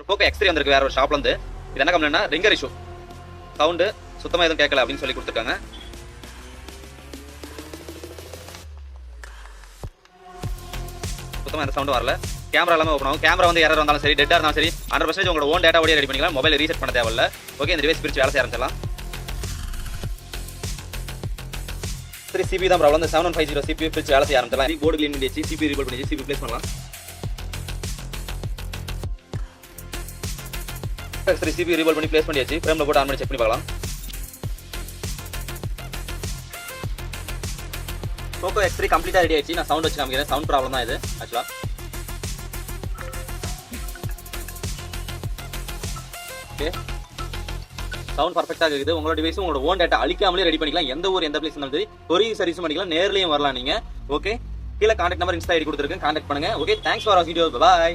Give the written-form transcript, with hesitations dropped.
Poco X3 வந்திருக்கு வேற ஒரு ஷாப்ல இருந்து. இது என்ன கம்ப்ளைண்ட்னா ரிங்கர் இஷ்யூ, சவுண்டு சுத்தமா எதுவும் கேட்கல அப்படின்னு சொல்லி கொடுத்துருக்காங்க. சுத்தமா எந்த சவுண்டும் வரல. கேமரா எல்லாமே ஓப்பன் ஆகும். கேமரா வந்து எரர் வந்தாலும் சரி, டெட்டா இருந்தாலும் சரி 100% உங்களோட ஓன் டேட்டா ஓடியே ரெடி பண்ணிக்கலாம். மொபைல் ரீசெட் பண்ண தேவையில்ல. ஓகே, இந்த டிவைஸ் பிரிச்சு வேலை செய்ய ஆரம்பிச்சிடலாம். 3 CPU தான் ப்ராப்ளம். இந்த 7150 CPU பிரிச்சு வேலை செய்ய ஆரம்பிச்சிடலாம். போர்டு க்ளீன் பண்ணியாச்சு, CPU ரீபோல்ட் பண்ணியாச்சு, CPU ப்ளேஸ் பண்ணலாம். X3 CPU ரீபோல்ட் பண்ணி ப்ளேஸ் பண்ணியாச்சு. ஃப்ரேம்ல போட்டு ஆன் பண்ணி செக் பண்ணி பார்க்கலாம். போக்கோ X3 கம்ப்ளீட்டா ரெடி ஆயிடுச்சு. நான் சவுண்ட் வச்சு காமிக்கிறேன். சவுண்ட் ப்ராப்ளம் தான் இது ஆக்சுவலா. ஓகே, சவுண்ட் பர்ஃபெக்ட்டா இருக்குது. உங்களோட டிவைஸ் உங்களோட ஓன் டேட்டா அழிக்காமலே ரெடி பண்ணிக்கலாம். எந்த ஊர் எந்த பிளேஸ் இருந்தாலும் சரி, கொரியர் சர்வீஸ் பண்ணிக்கலாம். நேர்லயும் வரலாம் நீங்க. ஓகே, கீழே கான்டாக்ட் நம்பர், இன்ஸ்டா ஐடி கொடுத்துருக்கேன், கான்டாக்ட் பண்ணுங்க. ஓகே, தேங்க்ஸ் ஃபார் வாட்சிங் வீடியோ. பை.